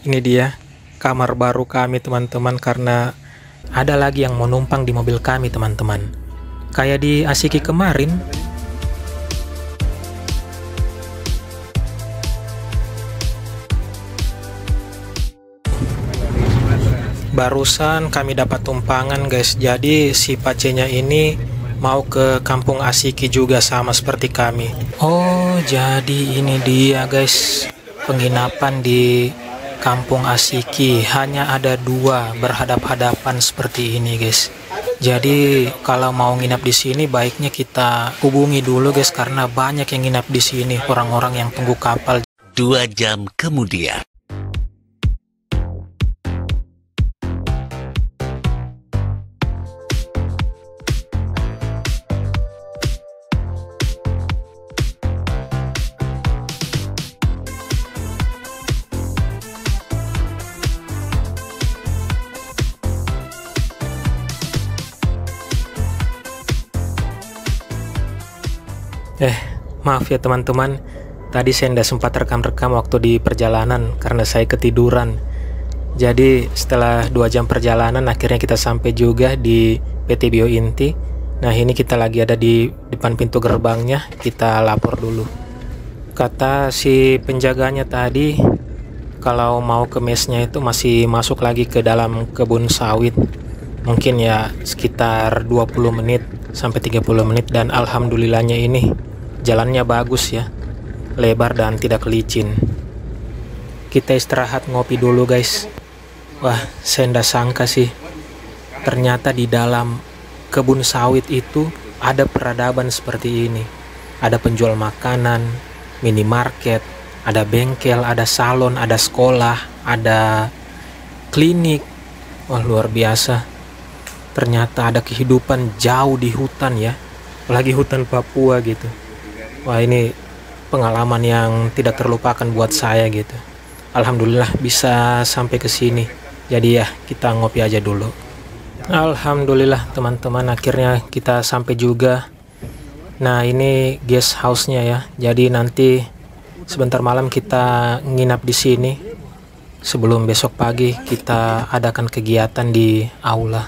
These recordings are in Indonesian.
Ini dia kamar baru kami teman-teman, karena ada lagi yang mau numpang di mobil kami teman-teman. Kayak di Asiki kemarin. Barusan kami dapat tumpangan guys. Jadi si Pacenya ini mau ke kampung Asiki juga sama seperti kami. Oh, jadi ini dia guys, penginapan di kampung Asiki. Hanya ada dua berhadap-hadapan seperti ini guys. Jadi kalau mau nginap di sini baiknya kita hubungi dulu guys, karena banyak yang nginap di sini, orang-orang yang tunggu kapal. 2 jam kemudian. Maaf ya teman-teman, tadi saya tidak sempat rekam-rekam waktu di perjalanan karena saya ketiduran. Jadi setelah 2 jam perjalanan akhirnya kita sampai juga di PT Bio Inti. Nah, ini kita lagi ada di depan pintu gerbangnya, kita lapor dulu. Kata si penjaganya tadi kalau mau ke mesnya itu masih masuk lagi ke dalam kebun sawit. Mungkin ya sekitar 20 menit sampai 30 menit, dan alhamdulillahnya ini jalannya bagus ya, lebar dan tidak licin. Kita istirahat ngopi dulu guys. Wah, saya ndak sangka sih, ternyata di dalam kebun sawit itu ada peradaban seperti ini. Ada penjual makanan, minimarket, ada bengkel, ada salon, ada sekolah, ada klinik. Wah, luar biasa. Ternyata ada kehidupan jauh di hutan ya, apalagi hutan Papua gitu. Wah, ini pengalaman yang tidak terlupakan buat saya gitu. Alhamdulillah bisa sampai ke sini. Jadi ya, kita ngopi aja dulu. Alhamdulillah teman-teman, akhirnya kita sampai juga. Nah, ini guest house-nya ya. Jadi nanti sebentar malam kita nginap di sini. Sebelum besok pagi kita adakan kegiatan di aula.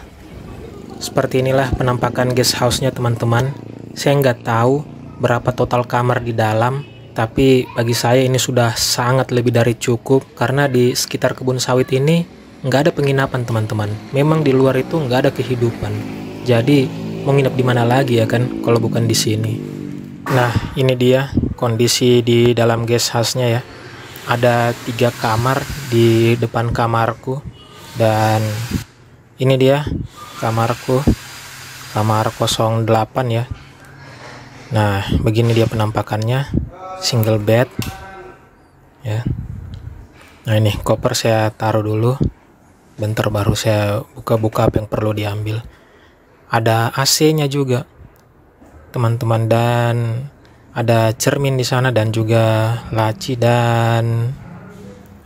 Seperti inilah penampakan guest house-nya teman-teman. Saya nggak tahu berapa total kamar di dalam, tapi bagi saya ini sudah sangat lebih dari cukup, karena di sekitar kebun sawit ini nggak ada penginapan teman-teman. Memang di luar itu nggak ada kehidupan, jadi mau nginep di mana lagi ya kan kalau bukan di sini. Nah, ini dia kondisi di dalam guest house-nya ya. Ada 3 kamar di depan kamarku, dan ini dia kamarku, kamar 08 ya. Nah, begini dia penampakannya, single bed ya. Nah, ini koper saya taruh dulu, bentar baru saya buka-buka apa yang perlu diambil. Ada AC-nya juga teman-teman, dan ada cermin di sana, dan juga laci, dan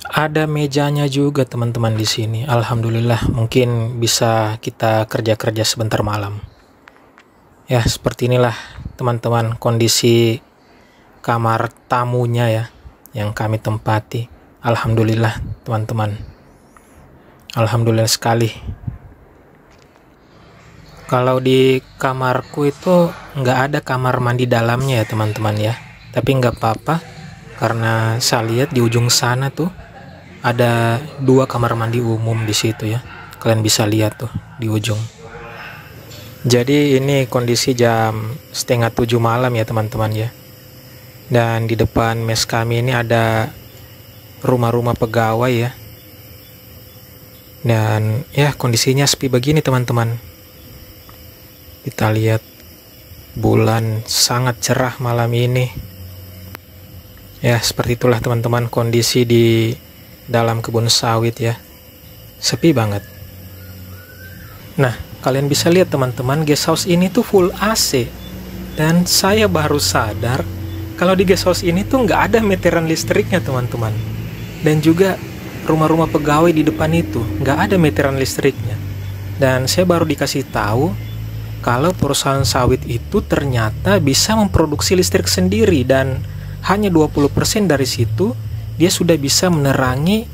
ada mejanya juga teman-teman di sini. Alhamdulillah, mungkin bisa kita kerja-kerja sebentar malam. Ya, seperti inilah teman-teman kondisi kamar tamunya ya yang kami tempati. Alhamdulillah teman-teman, alhamdulillah sekali. Kalau di kamarku itu nggak ada kamar mandi dalamnya ya teman-teman ya, tapi nggak apa-apa, karena saya lihat di ujung sana tuh ada 2 kamar mandi umum di situ ya. Kalian bisa lihat tuh di ujung. Jadi ini kondisi jam 6:30 malam ya teman-teman ya. Dan di depan mes kami ini ada rumah-rumah pegawai ya. Dan ya kondisinya sepi begini teman-teman. Kita lihat bulan sangat cerah malam ini. Ya, seperti itulah teman-teman kondisi di dalam kebun sawit ya. Sepi banget. Nah, kalian bisa lihat teman-teman, guest house ini tuh full AC. Dan saya baru sadar kalau di guest house ini tuh nggak ada meteran listriknya teman-teman. Dan juga rumah-rumah pegawai di depan itu nggak ada meteran listriknya. Dan saya baru dikasih tahu kalau perusahaan sawit itu ternyata bisa memproduksi listrik sendiri, dan hanya 20% dari situ dia sudah bisa menerangi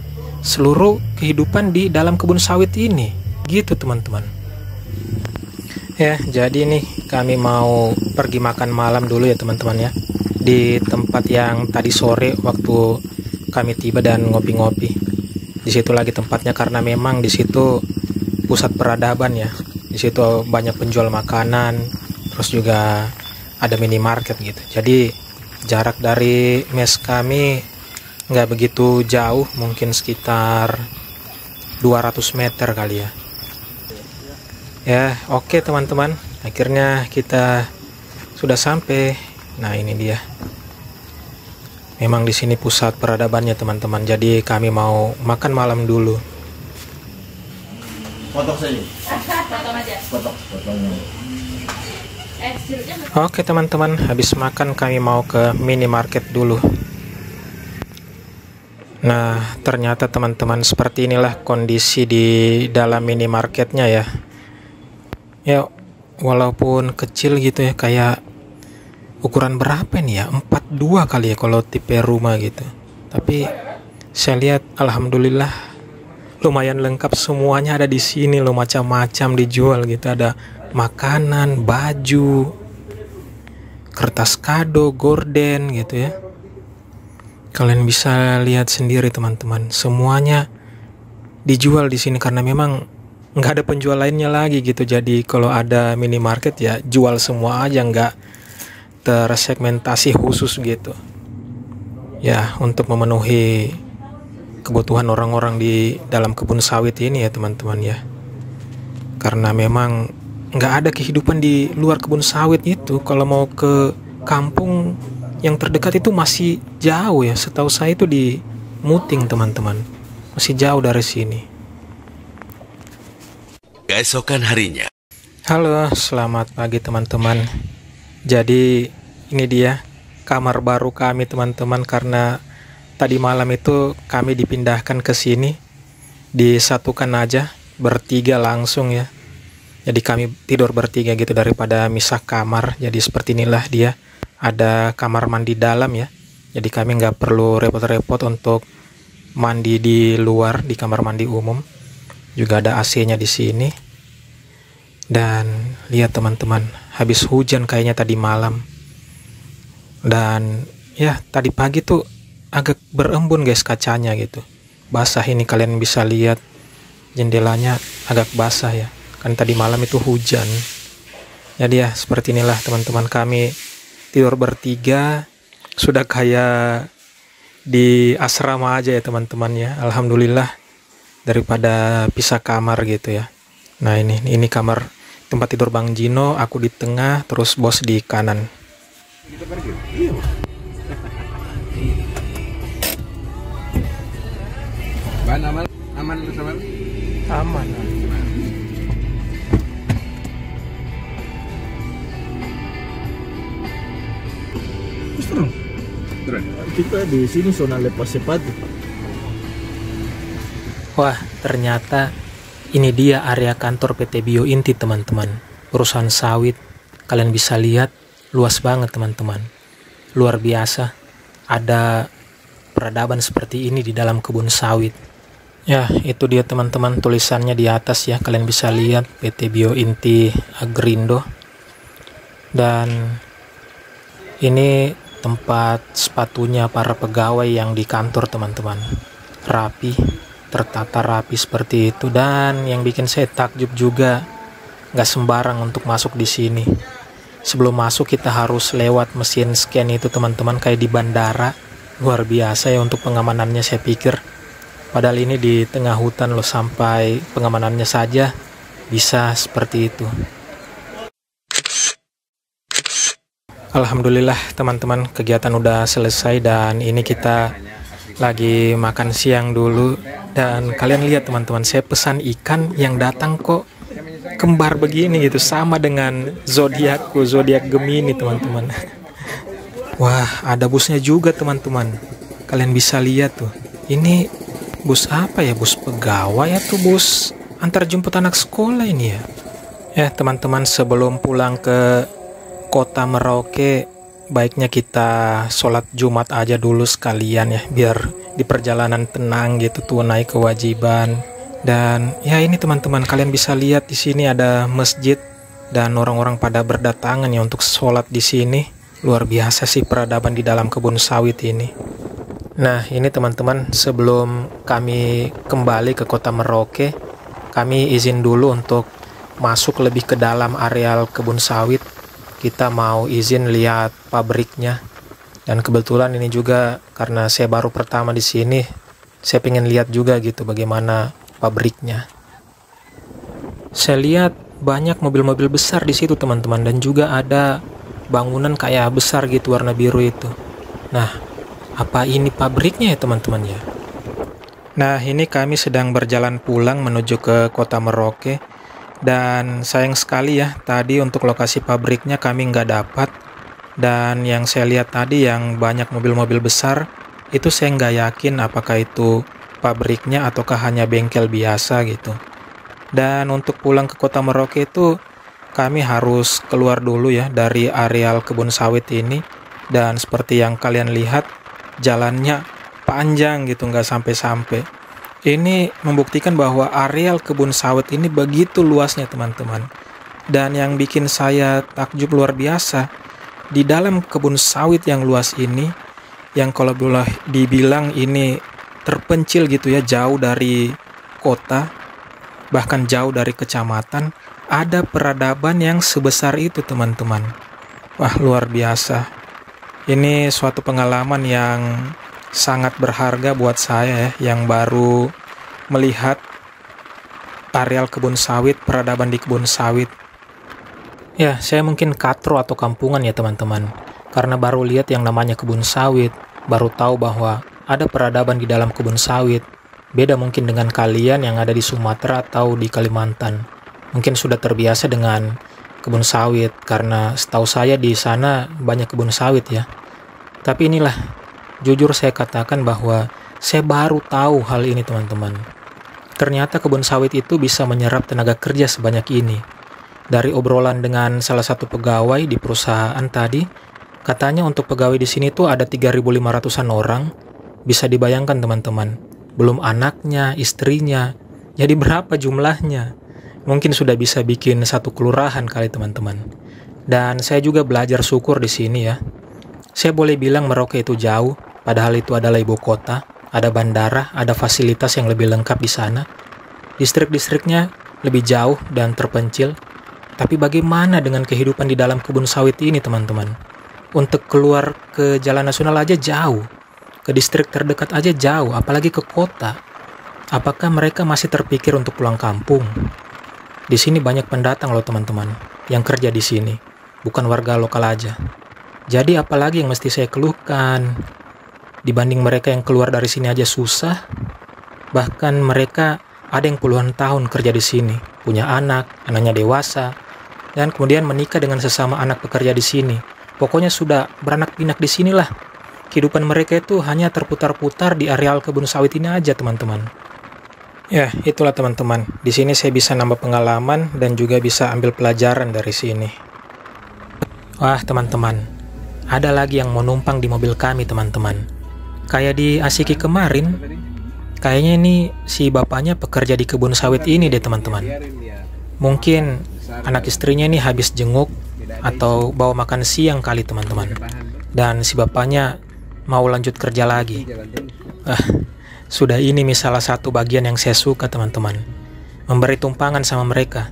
seluruh kehidupan di dalam kebun sawit ini. Gitu teman-teman. Ya, jadi nih kami mau pergi makan malam dulu ya teman-teman ya, di tempat yang tadi sore waktu kami tiba dan ngopi-ngopi. Di situ lagi tempatnya karena memang di situ pusat peradaban ya. Di situ banyak penjual makanan, terus juga ada minimarket gitu. Jadi jarak dari mes kami nggak begitu jauh, mungkin sekitar 200 meter kali ya. Ya, oke teman-teman. Akhirnya kita sudah sampai. Nah, ini dia. Memang di sini pusat peradabannya teman-teman. Jadi kami mau makan malam dulu. Potong saja. Potong aja. Potongnya. Oke teman-teman, habis makan kami mau ke minimarket dulu. Nah, ternyata teman-teman seperti inilah kondisi di dalam minimarketnya ya. Ya, walaupun kecil gitu ya, kayak ukuran berapa nih ya? 42 kali ya kalau tipe rumah gitu. Tapi saya lihat alhamdulillah lumayan lengkap, semuanya ada di sini loh, macam-macam dijual gitu. Ada makanan, baju, kertas kado, gorden gitu ya. Kalian bisa lihat sendiri teman-teman, semuanya dijual di sini karena memang nggak ada penjual lainnya lagi gitu. Jadi kalau ada minimarket ya jual semua aja, nggak tersegmentasi khusus gitu ya, untuk memenuhi kebutuhan orang-orang di dalam kebun sawit ini ya teman-teman ya. Karena memang nggak ada kehidupan di luar kebun sawit itu. Kalau mau ke kampung yang terdekat itu masih jauh ya, setahu saya itu di Muting teman-teman, masih jauh dari sini. Keesokan harinya. Halo, selamat pagi teman-teman. Jadi ini dia kamar baru kami teman-teman, karena tadi malam itu kami dipindahkan ke sini, disatukan aja bertiga langsung ya. Jadi kami tidur bertiga gitu daripada misah kamar. Jadi seperti inilah dia, ada kamar mandi dalam ya. Jadi kami nggak perlu repot-repot untuk mandi di luar di kamar mandi umum. Juga ada AC-nya di sini. Dan lihat teman-teman, habis hujan kayaknya tadi malam. Dan ya tadi pagi tuh agak berembun guys kacanya gitu. Basah ini, kalian bisa lihat jendelanya agak basah ya. Kan tadi malam itu hujan. Jadi ya seperti inilah teman-teman, kami tidur bertiga. Sudah kayak di asrama aja ya teman-teman ya. Alhamdulillah, daripada pisah kamar gitu ya. Nah ini kamar tempat tidur Bang Jino, aku di tengah, terus bos di kanan. Aman sama. Aman. Kita di sini zona lepas sepatu. Wah, ternyata ini dia area kantor PT Bio Inti teman-teman, perusahaan sawit. Kalian bisa lihat luas banget teman-teman, luar biasa. Ada peradaban seperti ini di dalam kebun sawit. Ya, itu dia teman-teman tulisannya di atas ya, kalian bisa lihat PT Bio Inti Agrindo. Dan ini tempat sepatunya para pegawai yang di kantor teman-teman, rapi, tertata rapi seperti itu. Dan yang bikin saya takjub juga, nggak sembarang untuk masuk di sini. Sebelum masuk kita harus lewat mesin scan itu teman-teman, kayak di bandara. Luar biasa ya untuk pengamanannya saya pikir. Padahal ini di tengah hutan loh, sampai pengamanannya saja bisa seperti itu. Alhamdulillah teman-teman, kegiatan udah selesai dan ini kita lagi makan siang dulu. Dan kalian lihat teman-teman, saya pesan ikan yang datang kok kembar begini gitu, sama dengan zodiakku, zodiak Gemini teman-teman. Wah, ada busnya juga teman-teman, kalian bisa lihat tuh. Ini bus apa ya, bus pegawai atau bus antar jemput anak sekolah ini ya. Ya teman-teman, sebelum pulang ke kota Merauke, baiknya kita sholat Jumat aja dulu sekalian ya, biar di perjalanan tenang gitu, tunai kewajiban. Dan ya ini teman-teman, kalian bisa lihat di sini ada masjid dan orang-orang pada berdatangan ya untuk sholat di sini. Luar biasa sih peradaban di dalam kebun sawit ini. Nah ini teman-teman, sebelum kami kembali ke kota Merauke, kami izin dulu untuk masuk lebih ke dalam areal kebun sawit. Kita mau izin lihat pabriknya. Dan kebetulan ini juga karena saya baru pertama di sini, saya pengen lihat juga gitu bagaimana pabriknya. Saya lihat banyak mobil-mobil besar di situ teman-teman, dan juga ada bangunan kayak besar gitu warna biru itu. Nah, apa ini pabriknya ya teman-teman ya? Nah, ini kami sedang berjalan pulang menuju ke kota Merauke. Dan sayang sekali ya, tadi untuk lokasi pabriknya kami nggak dapat. Dan yang saya lihat tadi yang banyak mobil-mobil besar, itu saya nggak yakin apakah itu pabriknya ataukah hanya bengkel biasa gitu. Dan untuk pulang ke kota Merauke itu, kami harus keluar dulu ya dari areal kebun sawit ini. Dan seperti yang kalian lihat, jalannya panjang gitu, nggak sampai-sampai. Ini membuktikan bahwa areal kebun sawit ini begitu luasnya teman-teman. Dan yang bikin saya takjub luar biasa, di dalam kebun sawit yang luas ini, yang kalau boleh dibilang ini terpencil gitu ya, jauh dari kota, bahkan jauh dari kecamatan, ada peradaban yang sebesar itu teman-teman. Wah, luar biasa. Ini suatu pengalaman yang sangat berharga buat saya ya, yang baru melihat areal kebun sawit, peradaban di kebun sawit. Ya, saya mungkin katro atau kampungan ya teman-teman, karena baru lihat yang namanya kebun sawit, baru tahu bahwa ada peradaban di dalam kebun sawit. Beda mungkin dengan kalian yang ada di Sumatera atau di Kalimantan. Mungkin sudah terbiasa dengan kebun sawit, karena setahu saya di sana banyak kebun sawit ya. Tapi inilah, jujur saya katakan bahwa saya baru tahu hal ini teman-teman. Ternyata kebun sawit itu bisa menyerap tenaga kerja sebanyak ini. Dari obrolan dengan salah satu pegawai di perusahaan tadi, katanya untuk pegawai di sini tuh ada 3.500-an orang. Bisa dibayangkan teman-teman, belum anaknya, istrinya. Jadi berapa jumlahnya? Mungkin sudah bisa bikin satu kelurahan kali teman-teman. Dan saya juga belajar syukur di sini ya. Saya boleh bilang Merauke itu jauh, padahal itu adalah ibu kota, ada bandara, ada fasilitas yang lebih lengkap di sana. Distrik-distriknya lebih jauh dan terpencil. Tapi bagaimana dengan kehidupan di dalam kebun sawit ini teman-teman? Untuk keluar ke jalan nasional aja jauh, ke distrik terdekat aja jauh, apalagi ke kota. Apakah mereka masih terpikir untuk pulang kampung? Di sini banyak pendatang loh teman-teman, yang kerja di sini, bukan warga lokal aja. Jadi apalagi yang mesti saya keluhkan? Dibanding mereka yang keluar dari sini aja susah. Bahkan mereka ada yang puluhan tahun kerja di sini, punya anak, anaknya dewasa, dan kemudian menikah dengan sesama anak pekerja di sini. Pokoknya sudah beranak pinak di sinilah. Kehidupan mereka itu hanya terputar-putar di areal kebun sawit ini aja teman-teman. Ya, itulah teman-teman. Di sini saya bisa nambah pengalaman dan juga bisa ambil pelajaran dari sini. Wah teman-teman, ada lagi yang mau numpang di mobil kami teman-teman. Kayak di Asiki kemarin, kayaknya ini si bapaknya pekerja di kebun sawit ini deh teman-teman. Mungkin anak istrinya ini habis jenguk atau bawa makan siang kali teman-teman. Dan si bapaknya mau lanjut kerja lagi. Sudah ini salah satu bagian yang saya suka teman-teman. Memberi tumpangan sama mereka.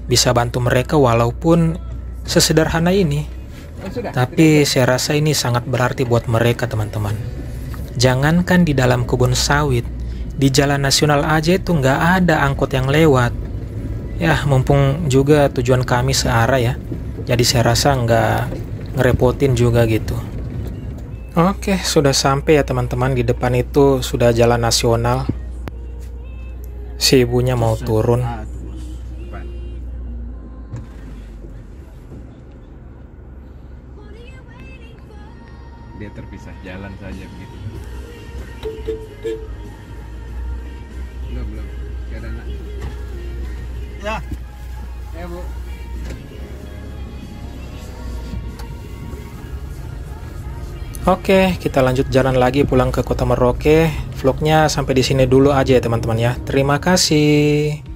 Bisa bantu mereka walaupun sesederhana ini. Tapi saya rasa ini sangat berarti buat mereka teman-teman. Jangankan di dalam kebun sawit, di jalan nasional aja itu nggak ada angkot yang lewat. Ya mumpung juga tujuan kami searah ya, jadi saya rasa nggak ngerepotin juga gitu. Oke, sudah sampai ya teman-teman. Di depan itu sudah jalan nasional. Si ibunya mau turun. Dia terpisah jalan saja begitu. Belum. Gak ada anak. Ya. Bu. Oke, kita lanjut jalan lagi pulang ke Kota Merauke. Vlognya sampai di sini dulu aja ya teman-teman ya. Terima kasih.